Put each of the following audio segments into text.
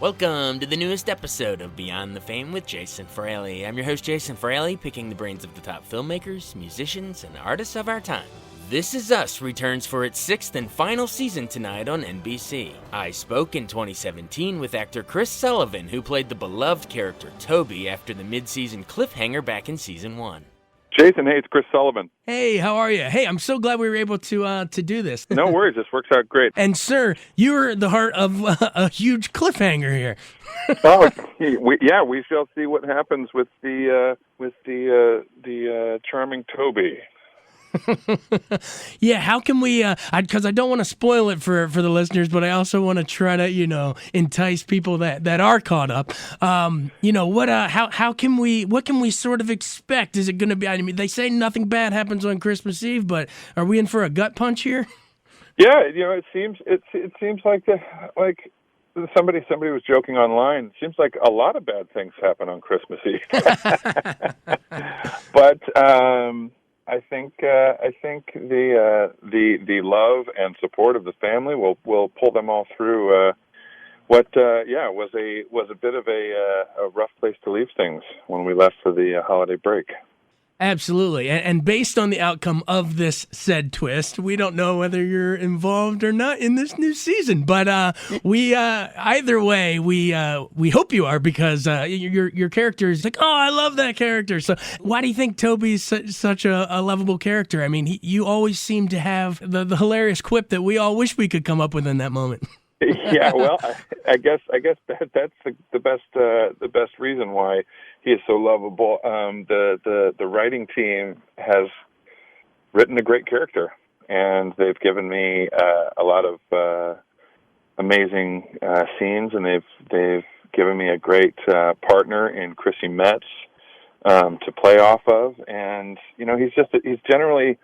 Welcome to the newest episode of Beyond the Fame with Jason Fraley. I'm your host, Jason Fraley, picking the brains of the top filmmakers, musicians, and artists of our time. This Is Us returns for its sixth and final season tonight on NBC. I spoke in 2017 with actor Chris Sullivan, who played the beloved character Toby after the mid-season cliffhanger back in season 1. Jason, hey, it's Chris Sullivan. Hey, how are you? Hey, I'm so glad we were able to do this. No worries, this works out great. And sir, you're the heart of a huge cliffhanger here. We shall see what happens with the charming Toby. Yeah, how can we? Because I don't want to spoil it for the listeners, but I also want to try to entice people that are caught up. How can we? What can we sort of expect? Is it going to be? I mean, they say nothing bad happens on Christmas Eve, but are we in for a gut punch here? Yeah, it seems like somebody was joking online. It seems like a lot of bad things happen on Christmas Eve, but. I think the love and support of the family will pull them all through what was a bit of a rough place to leave things when we left for the holiday break. Absolutely. And based on the outcome of this said twist, we don't know whether you're involved or not in this new season. But we either way, we hope you are, because your character is like, oh, I love that character. So why do you think Toby's such a lovable character? I mean, you always seem to have the hilarious quip that we all wish we could come up with in that moment. Yeah, well, I guess that's the best reason why he is so lovable. The writing team has written a great character, and they've given me a lot of amazing scenes, and they've given me a great partner in Chrissy Metz to play off of, and he's generally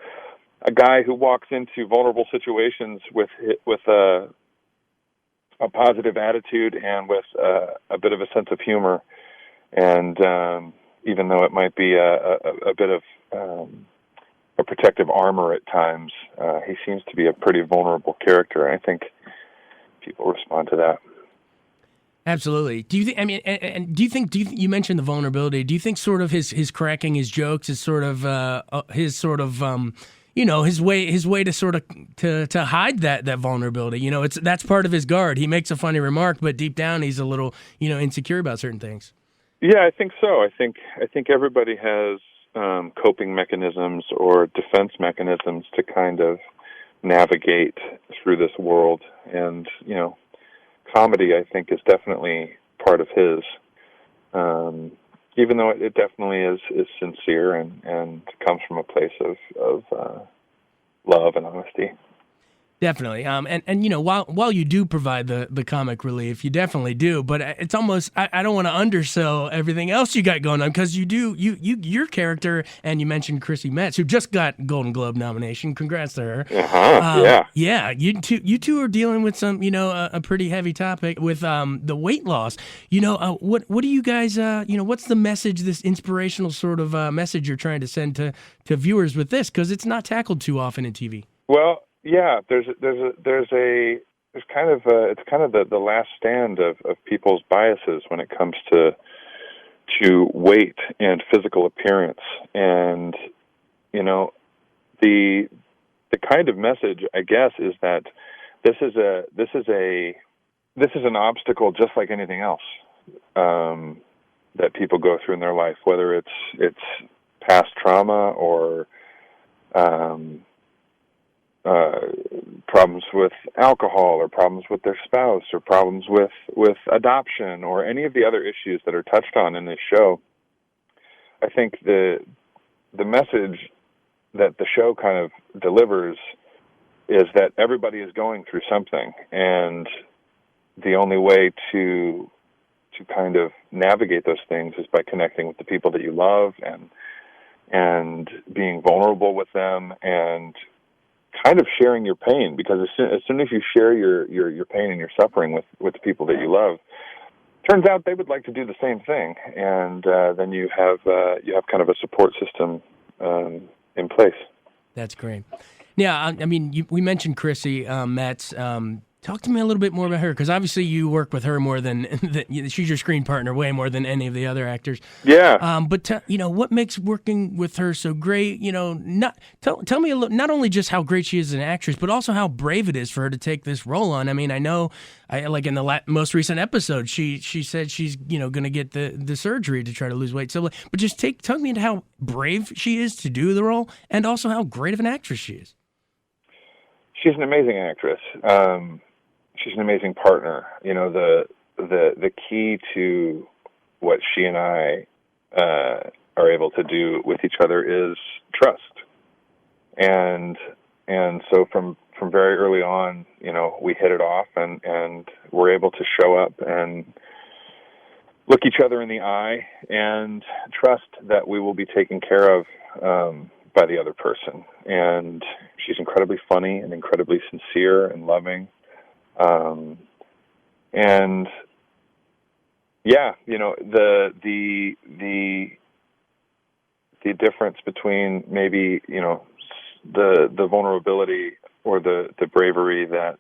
a guy who walks into vulnerable situations with a positive attitude and with a bit of a sense of humor. And even though it might be a bit of a protective armor at times, he seems to be a pretty vulnerable character. I think people respond to that. Absolutely. Do you think? I mean, and do you think? You mentioned the vulnerability. Do you think sort of his cracking his jokes is sort of his sort of his way to sort of to hide that vulnerability? That's part of his guard. He makes a funny remark, but deep down he's a little insecure about certain things. Yeah, I think so. I think everybody has coping mechanisms or defense mechanisms to kind of navigate through this world, and comedy, I think, is definitely part of his. Even though it definitely is sincere and comes from a place of love and honesty. Definitely. And while you do provide the comic relief, you definitely do, but it's almost, I don't want to undersell everything else you got going on, because your character, and you mentioned Chrissy Metz, who just got Golden Globe nomination. Congrats to her. Yeah. Yeah. You two are dealing with some, a pretty heavy topic with the weight loss. What do you guys, what's the message, this inspirational sort of message you're trying to send to viewers with this? Because it's not tackled too often in TV. Well, yeah, it's kind of the last stand of people's biases when it comes to weight and physical appearance, and the kind of message, I guess, is that this is an obstacle just like anything else that people go through in their life, whether it's past trauma or problems with alcohol, or problems with their spouse, or problems with adoption, or any of the other issues that are touched on in this show. I think the message that the show kind of delivers is that everybody is going through something, and the only way to kind of navigate those things is by connecting with the people that you love and being vulnerable with them, and kind of sharing your pain, because as soon as you share your pain and your suffering with the people that you love, turns out they would like to do the same thing, and then you have kind of a support system in place. That's great. Yeah, I mean, we mentioned Chrissy Metz. Talk to me a little bit more about her, because obviously you work with her more than she's your screen partner way more than any of the other actors. Yeah. But what makes working with her so great? Tell me a little, not only just how great she is as an actress, but also how brave it is for her to take this role on. I mean, I know, like in the most recent episode, she said she's going to get the surgery to try to lose weight. So, but just talk me into how brave she is to do the role, and also how great of an actress she is. She's an amazing actress. She's an amazing partner. The key to what she and I are able to do with each other is trust. And so from very early on, we hit it off, and we're able to show up and look each other in the eye and trust that we will be taken care of by the other person. And she's incredibly funny and incredibly sincere and loving. And yeah, the difference between maybe, the vulnerability or the bravery that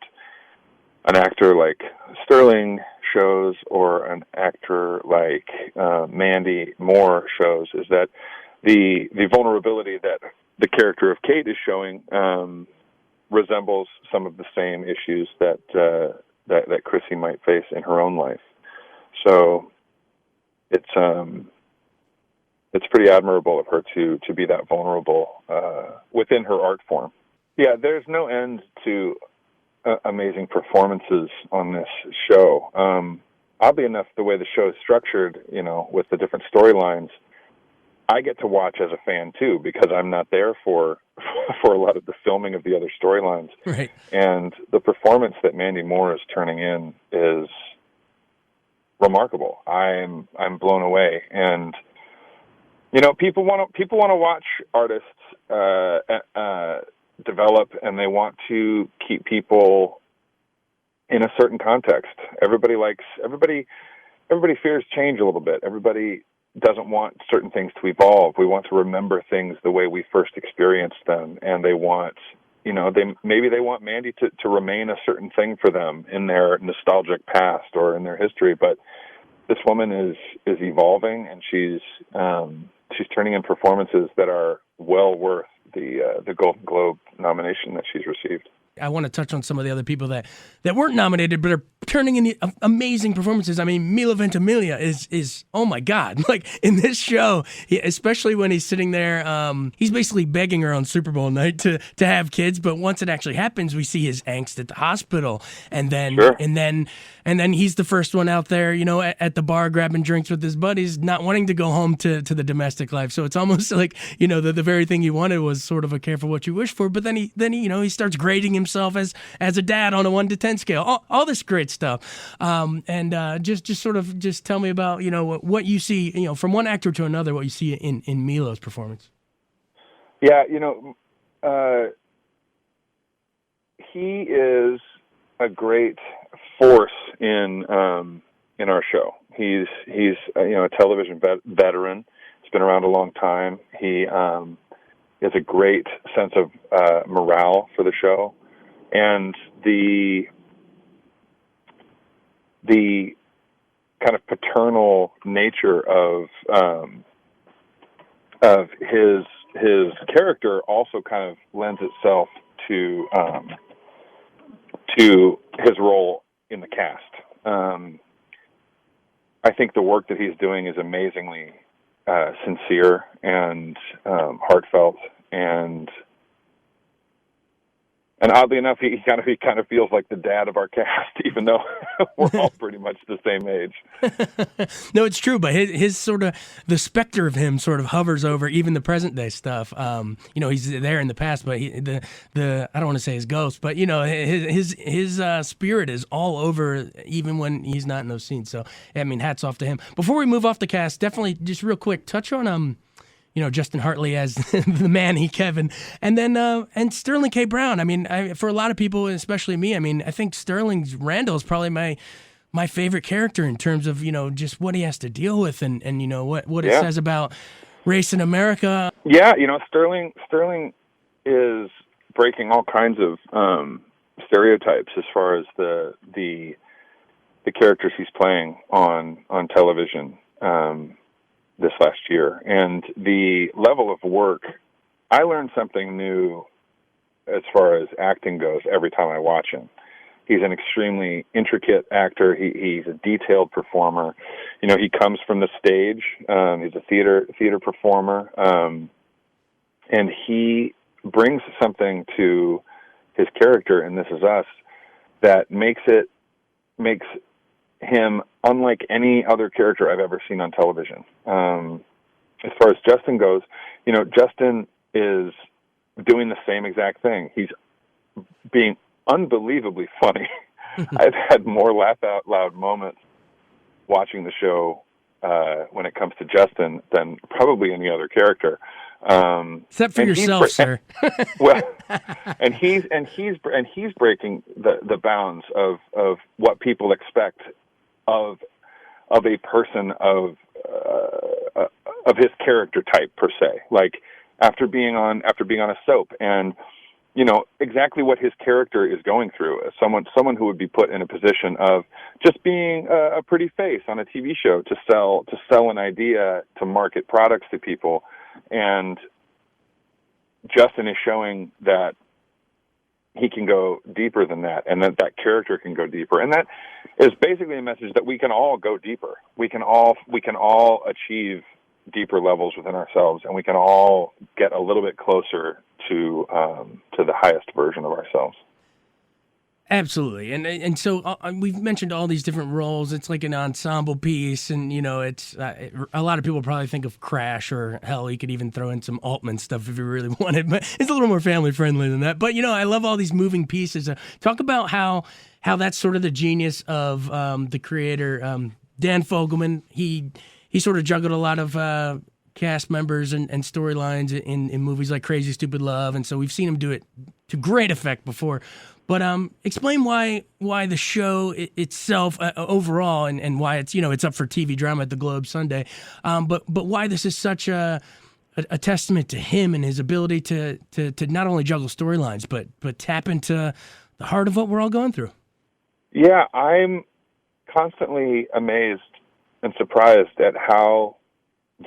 an actor like Sterling shows or an actor like Mandy Moore shows is that the vulnerability that the character of Kate is showing resembles some of the same issues that Chrissy might face in her own life. So it's pretty admirable of her to be that vulnerable within her art form. Yeah, there's no end to amazing performances on this show. Oddly enough, the way the show is structured, with the different storylines, I get to watch as a fan too, because I'm not there for a lot of the filming of the other storylines. Right. And the performance that Mandy Moore is turning in is remarkable. I'm blown away. And people want to watch artists develop, and they want to keep people in a certain context. Everybody fears change a little bit. Everybody doesn't want certain things to evolve. We want to remember things the way we first experienced them, and they want, they want Mandy to remain a certain thing for them in their nostalgic past or in their history. But this woman is evolving, and she's turning in performances that are well worth the Golden Globe nomination that she's received. I want to touch on some of the other people that weren't nominated but are turning in amazing performances. I mean, Milo Ventimiglia is oh my God! Like in this show, especially when he's sitting there, he's basically begging her on Super Bowl night to have kids. But once it actually happens, we see his angst at the hospital, and then sure. and then he's the first one out there, at the bar grabbing drinks with his buddies, not wanting to go home to the domestic life. So it's almost like the very thing he wanted was sort of a careful what you wish for. But then he starts grading himself as a dad on a 1 to 10 scale. All this great stuff. Just tell me about what you see from one actor to another, what you see in Milo's performance. Yeah, he is a great force in our show. He's a television veteran. He's been around a long time. He has a great sense of morale for the show, and the kind of paternal nature of his character also kind of lends itself to his role in the cast. I think the work that he's doing is amazingly sincere and heartfelt, and oddly enough, he kind of feels like the dad of our cast, even though we're all pretty much the same age. No, it's true, but his sort of the specter of him sort of hovers over even the present day stuff. He's there in the past, but the I don't want to say his ghost, but his spirit is all over even when he's not in those scenes. So I mean, hats off to him. Before we move off the cast, definitely just real quick touch on Justin Hartley as the Manny Kevin, and then and Sterling K. Brown. I mean, for a lot of people, especially me, I mean, I think Sterling's Randall is probably my favorite character in terms of just what he has to deal with and what it says about race in America. Yeah, Sterling is breaking all kinds of stereotypes as far as the characters he's playing on television this last year, and the level of work. I learn something new as far as acting goes every time I watch him. He's an extremely intricate actor. He's a detailed performer. You know, he comes from the stage. He's a theater performer, and he brings something to his character in This Is Us that makes him unlike any other character I've ever seen on television. As far as Justin goes, you know, Justin is doing the same exact thing. He's being unbelievably funny. I've had more laugh out loud moments watching the show when it comes to Justin than probably any other character. Except for yourself, sir. Well, and he's breaking the bounds of what people expect of a person of his character type per se. Like after being on a soap, and you know exactly what his character is going through. Someone who would be put in a position of just being a pretty face on a TV show to sell an idea, to market products to people. And Justin is showing that he can go deeper than that, and that character can go deeper. And that is basically a message that we can all go deeper. We can all achieve deeper levels within ourselves, and we can all get a little bit closer to the highest version of ourselves. Absolutely, and so we've mentioned all these different roles. It's like an ensemble piece, and you know, it's a lot of people probably think of Crash, or hell, you could even throw in some Altman stuff if you really wanted. But it's a little more family friendly than that. But you know, I love all these moving pieces. Talk about how that's sort of the genius of the creator, Dan Fogelman. He sort of juggled a lot of cast members and storylines in movies like Crazy Stupid Love, and so we've seen him do it to great effect before. But explain why the show itself overall, and why it's up for TV drama at the Globe Sunday, but why this is such a testament to him and his ability to not only juggle storylines but tap into the heart of what we're all going through. Yeah, I'm constantly amazed and surprised at how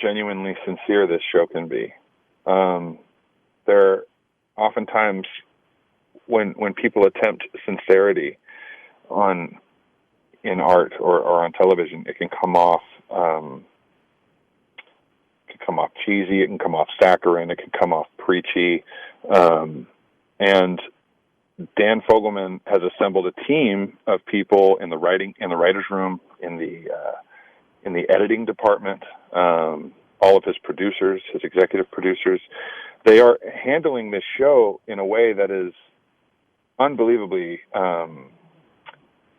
genuinely sincere this show can be. There oftentimes when people attempt sincerity in art or on television, it can come off cheesy, it can come off saccharine, it can come off preachy, and Dan Fogelman has assembled a team of people in the writers' room, in the editing department, all of his producers, his executive producers. They are handling this show in a way that is unbelievably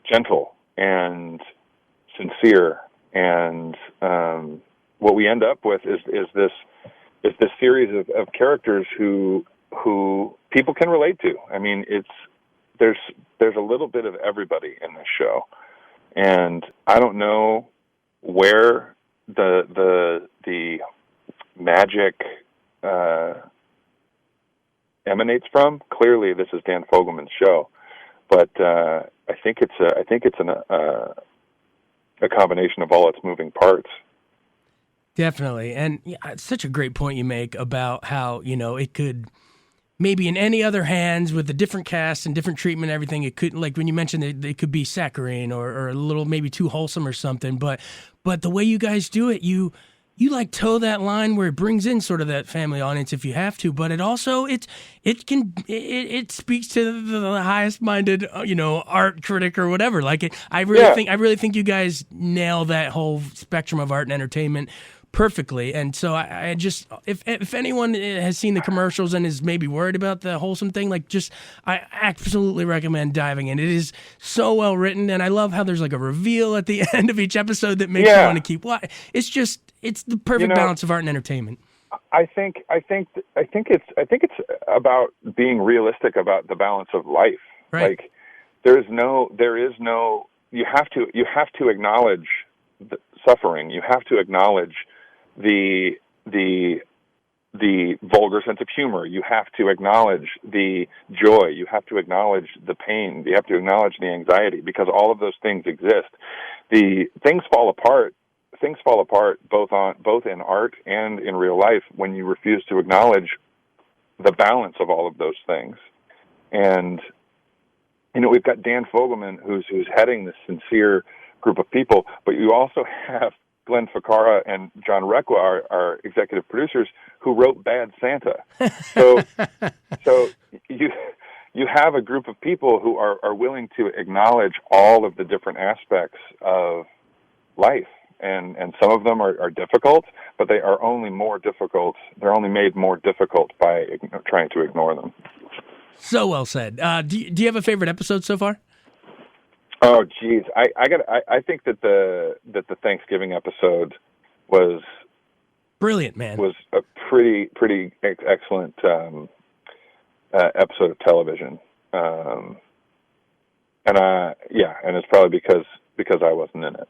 gentle and sincere, and what we end up with is this series of characters who people can relate to. I mean, there's a little bit of everybody in this show, and I don't know where the magic emanates from. Clearly, this is Dan Fogelman's show, but I think it's a combination of all its moving parts. Definitely, and it's such a great point you make about how it could maybe in any other hands with a different cast and different treatment, and everything. It could, like when you mentioned it could be saccharine or a little maybe too wholesome or something. But the way you guys do it, you like toe that line where it brings in sort of that family audience if you have to, but it also it speaks to the highest minded art critic or whatever. Like I really think you guys nail that whole spectrum of art and entertainment perfectly. And so I just, if anyone has seen the commercials and is maybe worried about the wholesome thing, I absolutely recommend diving in. It is so well written, and I love how there's like a reveal at the end of each episode that makes you want to keep watching. It's the perfect balance of art and entertainment. I think it's about being realistic about the balance of life. Right. Like there is no you have to acknowledge the suffering. You have to acknowledge the the vulgar sense of humor. You have to acknowledge the joy. You have to acknowledge the pain. You have to acknowledge the anxiety, because all of those things exist. The things fall apart. Things fall apart both in art and in real life when you refuse to acknowledge the balance of all of those things. And we've got Dan Fogelman who's heading this sincere group of people, but you also have Glenn Ficarra and John Requa, our executive producers, who wrote Bad Santa. So you have a group of people who are willing to acknowledge all of the different aspects of life. And some of them are difficult, but they are only more difficult. They're only made more difficult by trying to ignore them. So well said. Do you have a favorite episode so far? Oh, geez, I think that the Thanksgiving episode was brilliant, man. Was a pretty excellent episode of television, and it's probably because I wasn't in it.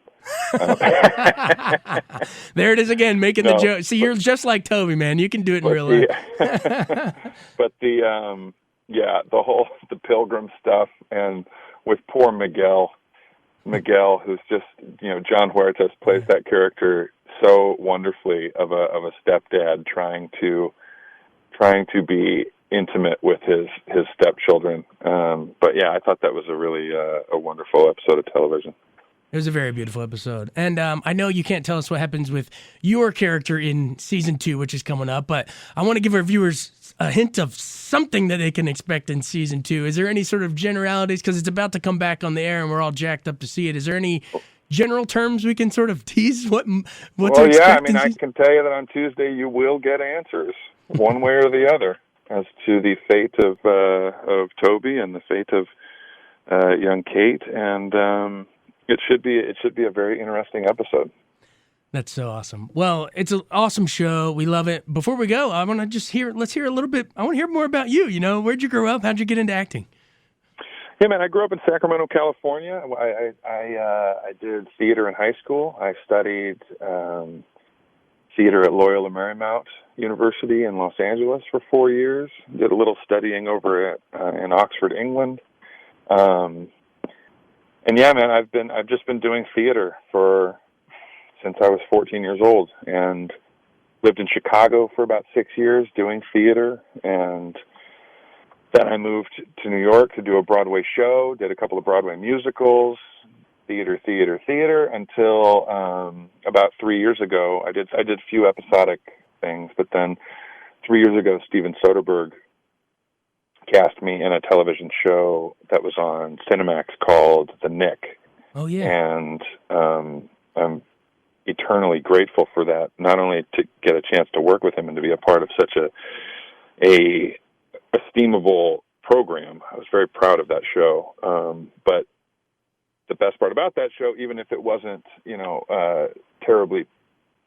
There it is again, making the joke. See, you're just like Toby, man. You can do it in real life. But the Pilgrim stuff, and with poor Miguel, who's just, John Huertas plays that character so wonderfully of a stepdad trying to be intimate with his stepchildren. But yeah, I thought that was a really a wonderful episode of television. It was a very beautiful episode. And I know you can't tell us what happens with your character in season 2, which is coming up, but I want to give our viewers a hint of something that they can expect in season 2. Is there any sort of generalities? Because it's about to come back on the air and we're all jacked up to see it. Is there any general terms we can sort of tease what to expect? Yeah, I can tell you that on Tuesday you will get answers, one way or the other, as to the fate of Toby and the fate of young Kate, and it should be a very interesting episode. That's so awesome. Well, it's an awesome show. We love it. Before we go, I want to just let's hear a little bit. I want to hear more about you. Where'd you grow up? How'd you get into acting? Yeah, man, I grew up in Sacramento, California. I did theater in high school. I studied theater at Loyola Marymount University in Los Angeles for 4 years. Did a little studying over in Oxford, England. And yeah, man, I've just been doing theater since I was 14 years old, and lived in Chicago for about 6 years doing theater, and then I moved to New York to do a Broadway show, did a couple of Broadway musicals, theater, until about 3 years ago. I did a few episodic things, but then 3 years ago, Steven Soderbergh cast me in a television show that was on Cinemax called The Nick. Oh, yeah. And I'm eternally grateful for that, not only to get a chance to work with him and to be a part of such a estimable program. I was very proud of that show. But the best part about that show, even if it wasn't, terribly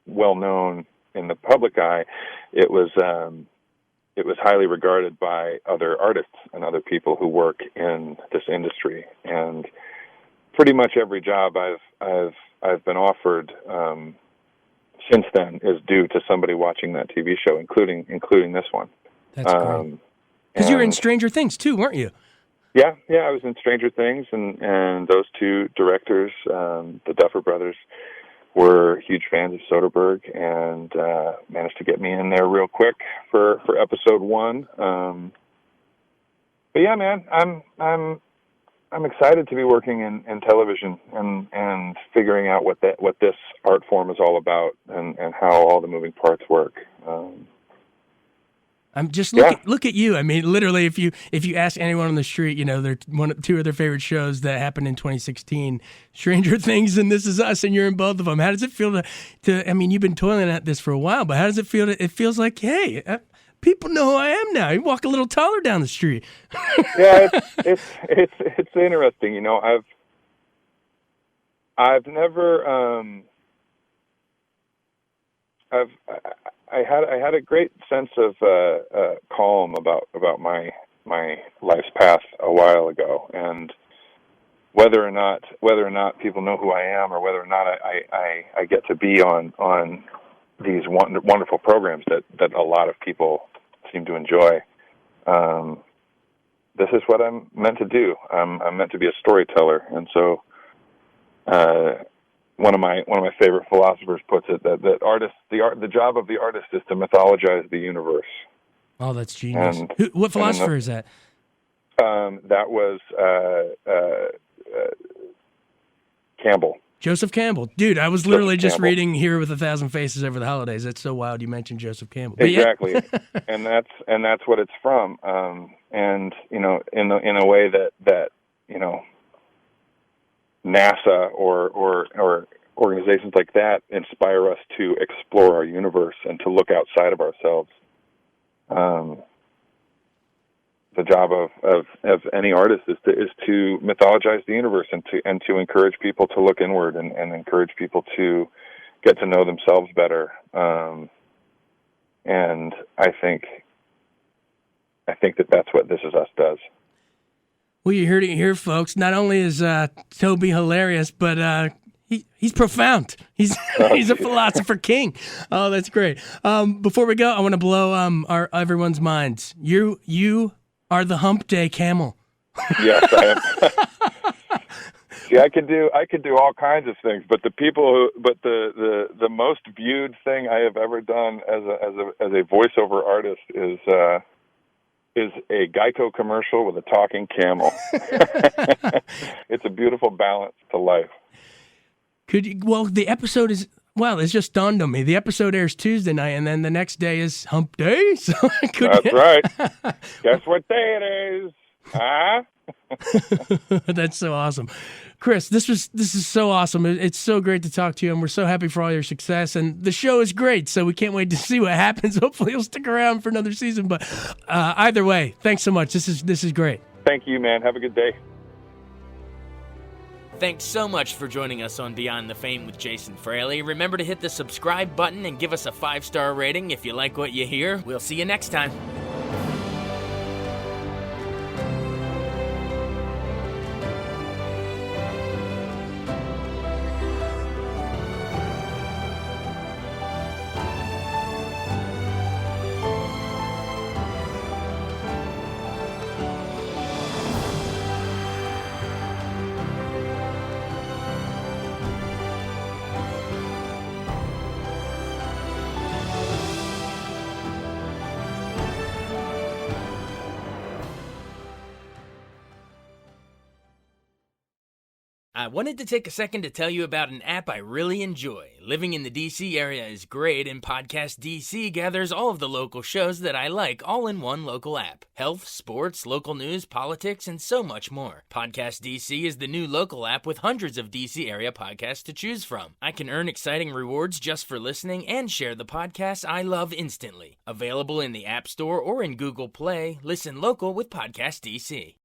well known in the public eye, it was highly regarded by other artists and other people who work in this industry. And pretty much every job I've been offered since then is due to somebody watching that TV show, including this one. That's great. Because you were in Stranger Things too, weren't you? Yeah, I was in Stranger Things, and those two directors, the Duffer Brothers, were huge fans of Soderbergh, and managed to get me in there real quick for episode 1. But yeah, man, I'm excited to be working in television and figuring out what this art form is all about and how all the moving parts work. I'm just look at you. I mean, literally, if you ask anyone on the street, they're two of their favorite shows that happened in 2016, Stranger Things and This Is Us, and you're in both of them. How does it feel to? I mean, you've been toiling at this for a while, but how does it feel? It feels like, hey, people know who I am now. You walk a little taller down the street. Yeah, it's interesting. I've never I had a great sense of calm about my life's path a while ago, and whether or not people know who I am, or whether or not I get to be on these wonderful programs that a lot of people seem to enjoy. This is what I'm meant to do. I'm meant to be a storyteller, and so one of my favorite philosophers puts it that the job of the artist is to mythologize the universe. Oh, that's genius. And, What philosopher is that? That was Campbell. Joseph Campbell. Dude, I was literally just Campbell. reading Here with a Thousand Faces over the holidays. That's so wild you mentioned Joseph Campbell. Exactly. and that's what it's from. And in a way that NASA or organizations like that inspire us to explore our universe and to look outside of ourselves. The job of any artist is to mythologize the universe and to encourage people to look inward and encourage people to get to know themselves better. And I think that's what This Is Us does. Well, you heard it here, folks. Not only is Toby hilarious, but he's profound. He's a philosopher king. Oh, that's great. Before we go, I want to blow everyone's minds. You are the Hump Day Camel. Yes, I am. See, I could do all kinds of things, but the most viewed thing I have ever done as a voiceover artist is a GEICO commercial with a talking camel. It's a beautiful balance to life. The episode is, it's just dawned on me. The episode airs Tuesday night, and then the next day is Hump Day. So That's right. Guess what day it is? Huh? That's so awesome. Chris, this is so awesome. It's so great to talk to you, and we're so happy for all your success. And the show is great, so we can't wait to see what happens. Hopefully you'll stick around for another season. But either way, thanks so much. This is great. Thank you, man. Have a good day. Thanks so much for joining us on Beyond the Fame with Jason Fraley. Remember to hit the subscribe button and give us a 5-star rating if you like what you hear. We'll see you next time. I wanted to take a second to tell you about an app I really enjoy. Living in the DC area is great, and Podcast DC gathers all of the local shows that I like all in one local app. Health, sports, local news, politics, and so much more. Podcast DC is the new local app with hundreds of DC area podcasts to choose from. I can earn exciting rewards just for listening and share the podcasts I love instantly. Available in the App Store or in Google Play, listen local with Podcast DC.